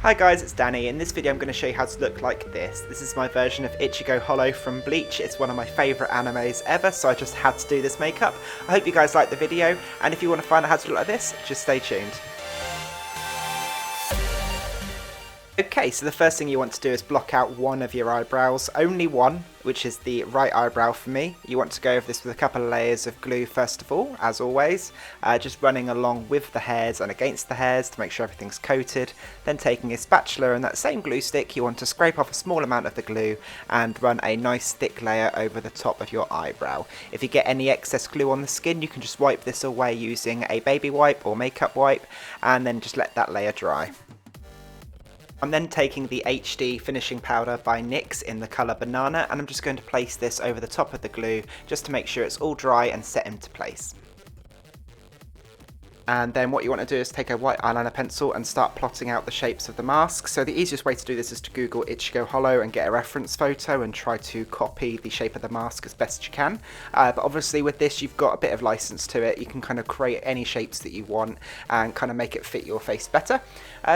Hi guys, it's Danny. In this video I'm going to show you how to look like this. This is my version of Ichigo Hollow from Bleach. It's one of my favourite animes ever, so I just had to do this makeup. I hope you guys liked the video, and if you want to find out how to look like this, just stay tuned. Okay, so the first thing you want to do is block out one of your eyebrows, only one, which is the right eyebrow for me. You want to go over this with a couple of layers of glue first of all, as always, just running along with the hairs and against the hairs to make sure everything's coated. Then taking a spatula and that same glue stick, you want to scrape off a small amount of the glue and run a nice thick layer over the top of your eyebrow. If you get any excess glue on the skin, you can just wipe this away using a baby wipe or makeup wipe, and then just let that layer dry. I'm then taking the HD finishing powder by NYX in the colour Banana, and I'm just going to place this over the top of the glue just to make sure it's all dry and set into place. And then what you want to do is take a white eyeliner pencil and start plotting out the shapes of the mask. So the easiest way to do this is to Google Ichigo Hollow and get a reference photo and try to copy the shape of the mask as best you can. But obviously with this you've got a bit of license to it. You can kind of create any shapes that you want and kind of make it fit your face better.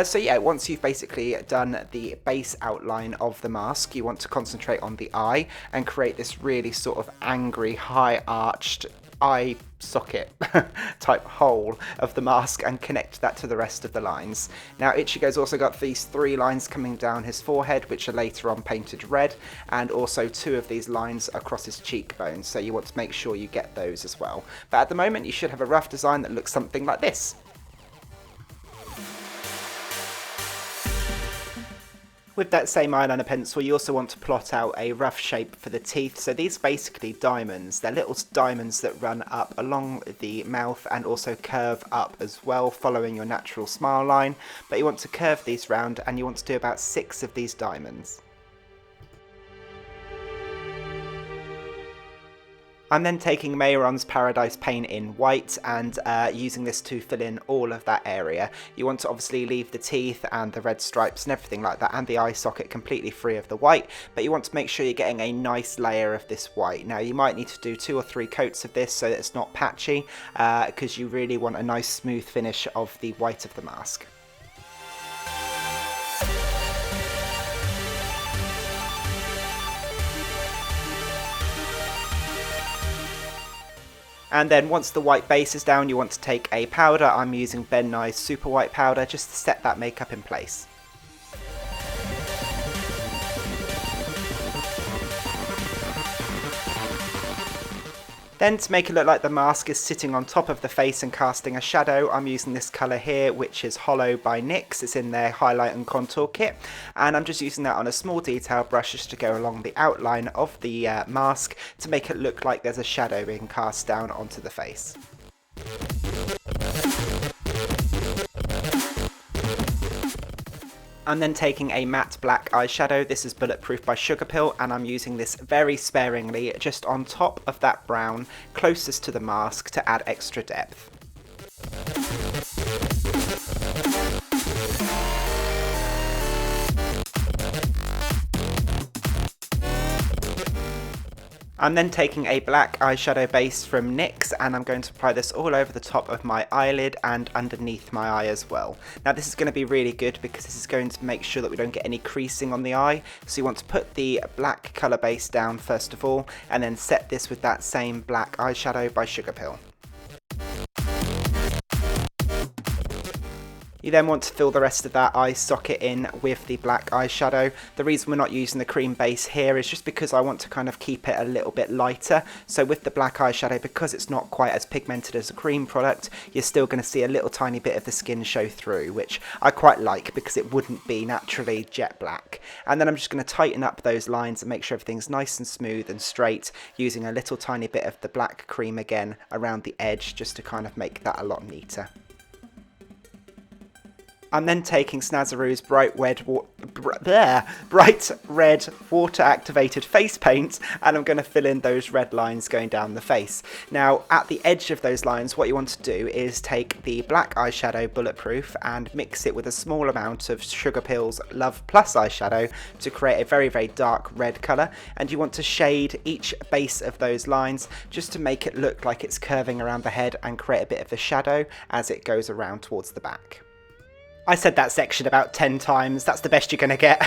So yeah, once you've basically done the base outline of the mask, you want to concentrate on the eye and create this really sort of angry, high arched eye socket type hole of the mask and connect that to the rest of the lines. Now Ichigo's also got these 3 lines coming down his forehead, which are later on painted red, and also 2 of these lines across his cheekbones, so you want to make sure you get those as well. But at the moment you should have a rough design that looks something like this. With that same eyeliner pencil, you also want to plot out a rough shape for the teeth. So these are basically diamonds. They're little diamonds that run up along the mouth and also curve up as well, following your natural smile line. But you want to curve these round, and you want to do about 6 of these diamonds. I'm then taking Mehron's Paradise paint in white and using this to fill in all of that area. You want to obviously leave the teeth and the red stripes and everything like that and the eye socket completely free of the white, but you want to make sure you're getting a nice layer of this white. Now you might need to do 2 or 3 coats of this so that it's not patchy, because you really want a nice smooth finish of the white of the mask. And then once the white base is down, you want to take a powder. I'm using Ben Nye's Super White Powder just to set that makeup in place. Then to make it look like the mask is sitting on top of the face and casting a shadow, I'm using this colour here, which is Hollow by NYX. It's in their highlight and contour kit, and I'm just using that on a small detail brush just to go along the outline of the mask to make it look like there's a shadow being cast down onto the face. I'm then taking a matte black eyeshadow. This is Bulletproof by Sugarpill, and I'm using this very sparingly just on top of that brown closest to the mask to add extra depth. I'm then taking a black eyeshadow base from NYX, and I'm going to apply this all over the top of my eyelid and underneath my eye as well. Now this is going to be really good because this is going to make sure that we don't get any creasing on the eye. So you want to put the black colour base down first of all, and then set this with that same black eyeshadow by Sugarpill. You then want to fill the rest of that eye socket in with the black eyeshadow. The reason we're not using the cream base here is just because I want to kind of keep it a little bit lighter. So with the black eyeshadow, because it's not quite as pigmented as a cream product, you're still going to see a little tiny bit of the skin show through, which I quite like because it wouldn't be naturally jet black. And then I'm just going to tighten up those lines and make sure everything's nice and smooth and straight, using a little tiny bit of the black cream again around the edge just to kind of make that a lot neater. I'm then taking Snazaroo's bright red water activated face paint, and I'm going to fill in those red lines going down the face. Now at the edge of those lines, what you want to do is take the black eyeshadow Bulletproof and mix it with a small amount of Sugarpill's Love Plus eyeshadow to create a very, very dark red colour, and you want to shade each base of those lines just to make it look like it's curving around the head and create a bit of a shadow as it goes around towards the back. I said that section about 10 times, that's the best you're gonna get.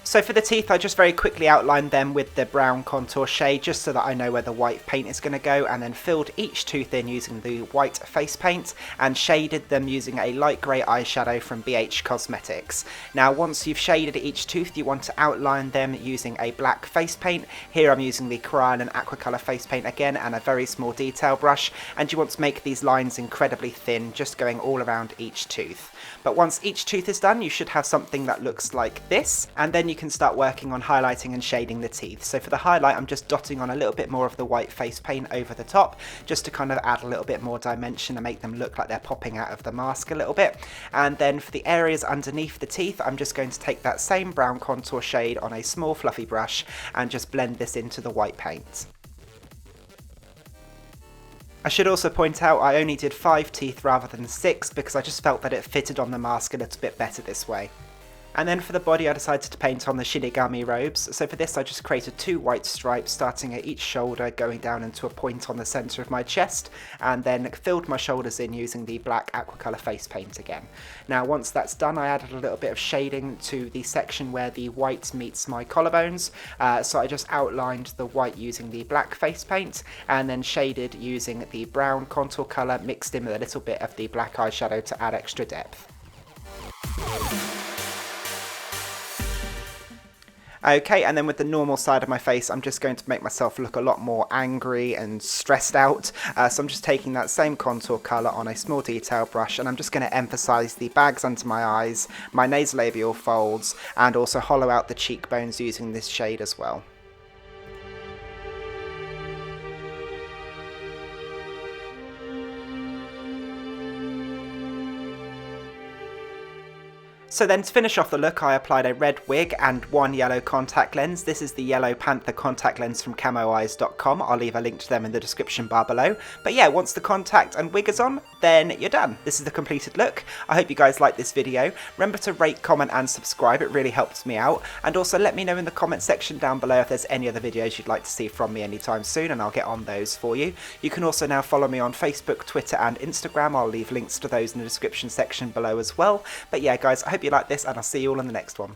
So for the teeth, I just very quickly outlined them with the brown contour shade just so that I know where the white paint is going to go, and then filled each tooth in using the white face paint and shaded them using a light grey eyeshadow from BH Cosmetics. Now once you've shaded each tooth, you want to outline them using a black face paint. Here I'm using the Kryolan Aqua colour face paint again and a very small detail brush, and you want to make these lines incredibly thin, just going all around each tooth. But once each tooth is done, you should have something that looks like this, and then you can start working on highlighting and shading the teeth. So for the highlight, I'm just dotting on a little bit more of the white face paint over the top, just to kind of add a little bit more dimension and make them look like they're popping out of the mask a little bit. And then for the areas underneath the teeth, I'm just going to take that same brown contour shade on a small fluffy brush and just blend this into the white paint. I should also point out I only did 5 teeth rather than 6 because I just felt that it fitted on the mask a little bit better this way. And then for the body, I decided to paint on the Shinigami robes. So for this, I just created 2 white stripes starting at each shoulder, going down into a point on the centre of my chest, and then filled my shoulders in using the black aqua colour face paint again. Now once that's done, I added a little bit of shading to the section where the white meets my collarbones. So I just outlined the white using the black face paint, and then shaded using the brown contour colour mixed in with a little bit of the black eyeshadow to add extra depth. Okay, and then with the normal side of my face, I'm just going to make myself look a lot more angry and stressed out. So I'm just taking that same contour colour on a small detail brush, and I'm just going to emphasise the bags under my eyes, my nasolabial folds, and also hollow out the cheekbones using this shade as well. So then to finish off the look, I applied a red wig and 1 yellow contact lens. This is the yellow panther contact lens from Camoeyes.com. I'll leave a link to them in the description bar below. But yeah, once the contact and wig is on, then you're done. This is the completed look. I hope you guys liked this video. Remember to rate, comment and subscribe, it really helps me out. And also let me know in the comment section down below if there's any other videos you'd like to see from me anytime soon, and I'll get on those for you. You can also now follow me on Facebook, Twitter and Instagram. I'll leave links to those in the description section below as well. But yeah guys, I hope you like this, and I'll see you all in the next one.